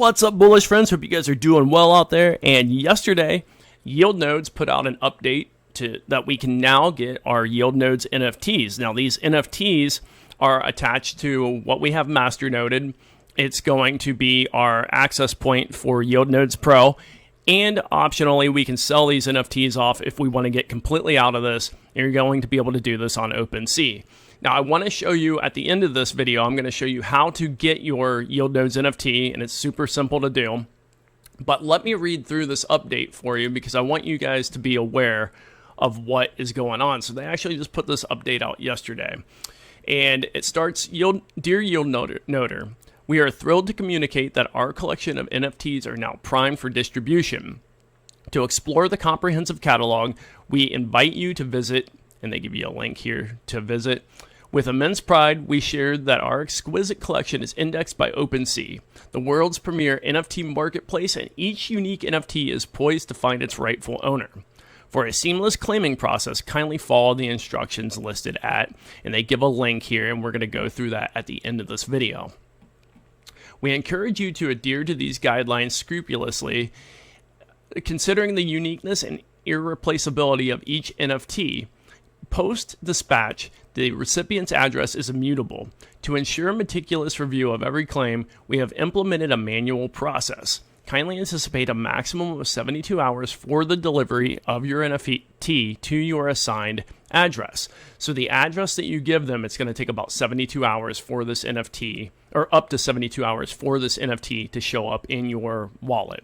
What's up, bullish friends? Hope you guys are doing well out there. And yesterday, Yield Nodes put out an update that we can now get our Yield Nodes NFTs. Now, these NFTs are attached to what we have master noded. It's going to be our access point for Yield Nodes Pro. And optionally, we can sell these NFTs off if we want to get completely out of this. And you're going to be able to do this on OpenSea. Now, I want to show you at the end of this video, I'm going to show you how to get your Yield Nodes NFT, and it's super simple to do. But let me read through this update for you because I want you guys to be aware of what is going on. So they actually just put this update out yesterday. And it starts, Dear Yield Noder, we are thrilled to communicate that our collection of NFTs are now primed for distribution. To explore the comprehensive catalog, we invite you to visit, and they give you a link here to visit. With immense pride, we shared that our exquisite collection is indexed by OpenSea, the world's premier NFT marketplace, and each unique NFT is poised to find its rightful owner. For a seamless claiming process, kindly follow the instructions listed at, and they give a link here, and we're going to go through that at the end of this video. We encourage you to adhere to these guidelines scrupulously, considering the uniqueness and irreplaceability of each NFT. Post-dispatch, the recipient's address is immutable. To ensure meticulous review of every claim, we have implemented a manual process. Kindly anticipate a maximum of 72 hours for the delivery of your NFT to your assigned address. So the address that you give them, it's going to take about 72 hours for this NFT, or up to 72 hours for this NFT to show up in your wallet.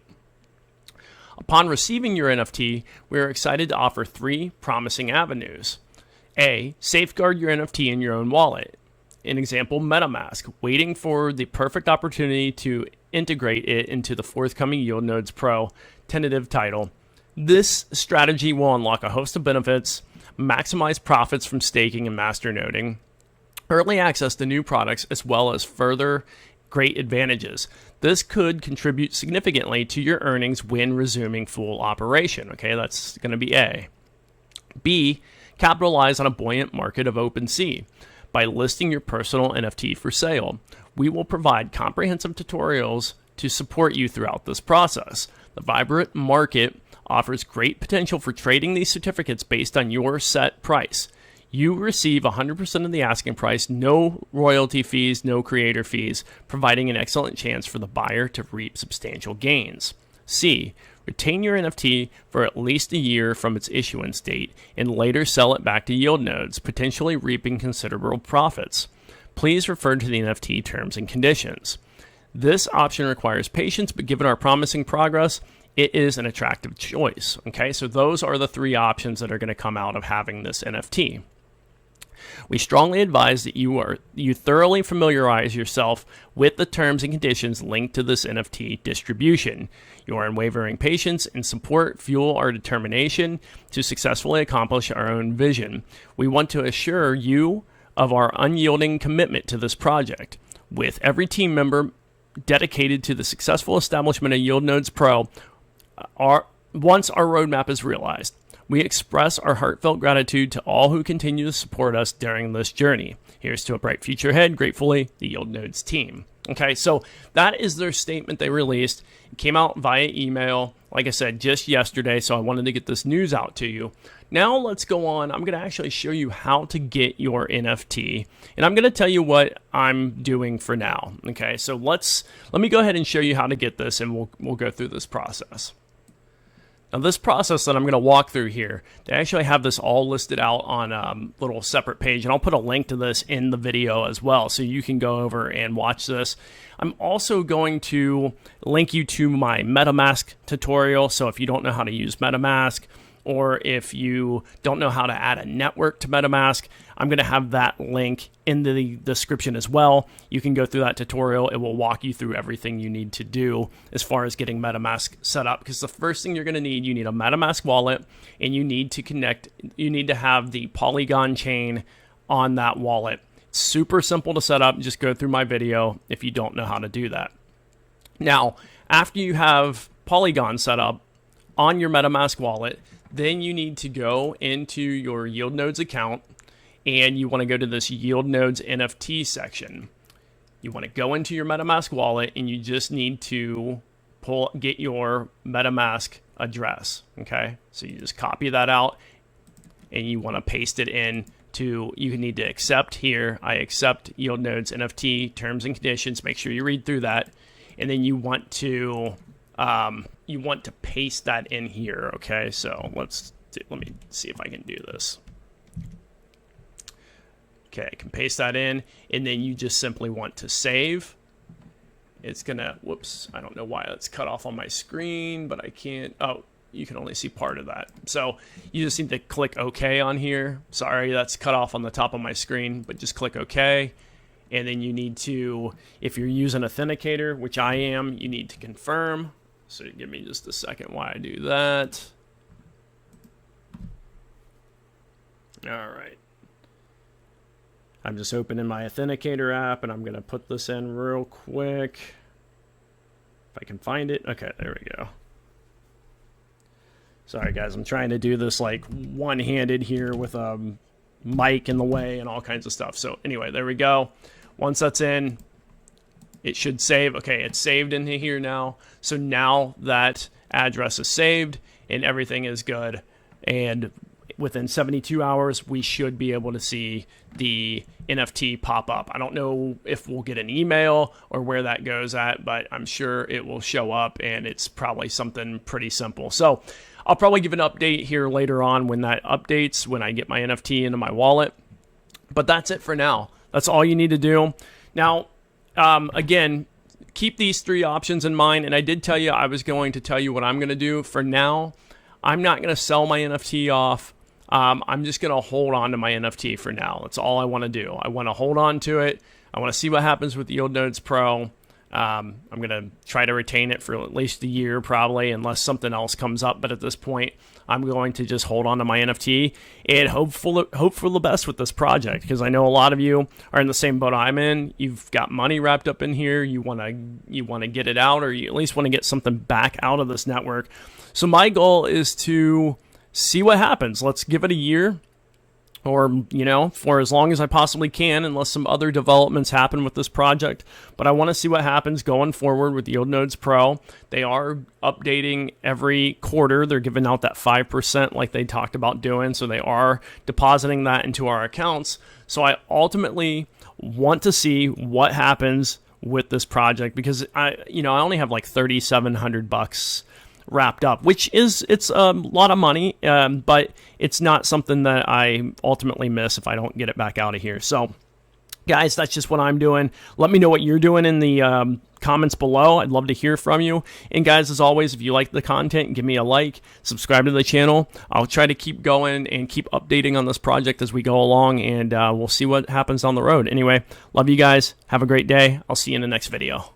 Upon receiving your NFT, we are excited to offer 3 promising avenues. A, safeguard your NFT in your own wallet. An example, MetaMask, waiting for the perfect opportunity to integrate it into the forthcoming Yield Nodes Pro tentative title. This strategy will unlock a host of benefits, maximize profits from staking and master noding, early access to new products, as well as further great advantages. This could contribute significantly to your earnings when resuming full operation. Okay, that's going to be A. B, capitalize on a buoyant market of OpenSea. By listing your personal NFT for sale, we will provide comprehensive tutorials to support you throughout this process. The vibrant market offers great potential for trading these certificates based on your set price. You receive 100% of the asking price, no royalty fees, no creator fees, providing an excellent chance for the buyer to reap substantial gains. C, retain your NFT for at least a year from its issuance date and later sell it back to Yield Nodes, potentially reaping considerable profits. Please refer to the NFT terms and conditions. This option requires patience, but given our promising progress, it is an attractive choice. Okay, so those are the 3 options that are going to come out of having this NFT. We strongly advise that you thoroughly familiarize yourself with the terms and conditions linked to this NFT distribution. Your unwavering patience and support fuel our determination to successfully accomplish our own vision. We want to assure you of our unyielding commitment to this project. With every team member dedicated to the successful establishment of Yield Nodes Pro, once our roadmap is realized. We express our heartfelt gratitude to all who continue to support us during this journey. Here's to a bright future ahead. Gratefully, the Yield Nodes team. Okay, so that is their statement they released. It came out via email, like I said, just yesterday, so I wanted to get this news out to you. Now let's go on. I'm going to actually show you how to get your NFT, and I'm going to tell you what I'm doing for now. Okay, so let me go ahead and show you how to get this, and we'll go through this process. Now, this process that I'm going to walk through here, they actually have this all listed out on a little separate page, and I'll put a link to this in the video as well, so you can go over and watch this. I'm also going to link you to my MetaMask tutorial, so if you don't know how to use MetaMask, or if you don't know how to add a network to MetaMask, I'm going to have that link in the description as well. You can go through that tutorial. It will walk you through everything you need to do as far as getting MetaMask set up, because the first thing you're going to need, you need a MetaMask wallet, and you need to have the Polygon chain on that wallet. It's super simple to set up. Just go through my video if you don't know how to do that. Now, after you have Polygon set up on your MetaMask wallet, then you need to go into your Yield Nodes account, and you want to go to this Yield Nodes NFT section. You want to go into your MetaMask wallet, and you just need to get your MetaMask address. Okay, so you just copy that out, and you want to paste it in. You need to accept here. I accept Yield Nodes NFT terms and conditions. Make sure you read through that, and then you want to paste that in here. Okay, so let me see if I can do this. Okay, I can paste that in, and then you just simply want to save. It's gonna, whoops, I don't know why it's cut off on my screen, but I can't. Oh, you can only see part of that. So you just need to click OK on here. Sorry, that's cut off on the top of my screen, but just click OK. And then you need to, if you're using Authenticator, which I am, you need to confirm. So give me just a second while I do that. All right. I'm just opening my Authenticator app, and I'm going to put this in real quick. If I can find it. Okay, there we go. Sorry, guys. I'm trying to do this like one-handed here with a mic in the way and all kinds of stuff. So anyway, there we go. Once that's in, it should save. Okay, it's saved into here now. So now that address is saved and everything is good. And within 72 hours, we should be able to see the NFT pop up. I don't know if we'll get an email or where that goes at, but I'm sure it will show up, and it's probably something pretty simple. So I'll probably give an update here later on when that updates, when I get my NFT into my wallet. But that's it for now. That's all you need to do. Now, again, keep these three options in mind. And I did tell you I was going to tell you what I'm going to do. For now, I'm not going to sell my NFT off. I'm just going to hold on to my NFT for now. That's all I want to do. I want to hold on to it. I want to see what happens with Yield Nodes Pro. I'm going to try to retain it for at least a year probably, unless something else comes up. But at this point, I'm going to just hold on to my NFT and hope for the best with this project, because I know a lot of you are in the same boat I'm in. You've got money wrapped up in here. You want to get it out, or you at least want to get something back out of this network. So my goal is to see what happens. Let's give it a year, or, for as long as I possibly can, unless some other developments happen with this project. But I want to see what happens going forward with Yield Nodes Pro. They are updating every quarter. They're giving out that 5% like they talked about doing. So they are depositing that into our accounts. So I ultimately want to see what happens with this project, because I only have like $3,700 wrapped up, which it's a lot of money, but it's not something that I ultimately miss if I don't get it back out of here. So guys, that's just what I'm doing. Let me know what you're doing in the comments below. I'd love to hear from you. And guys, as always, if you like the content, give me a like, subscribe to the channel. I'll try to keep going and keep updating on this project as we go along, and we'll see what happens on the road. Anyway, love you guys. Have a great day. I'll see you in the next video.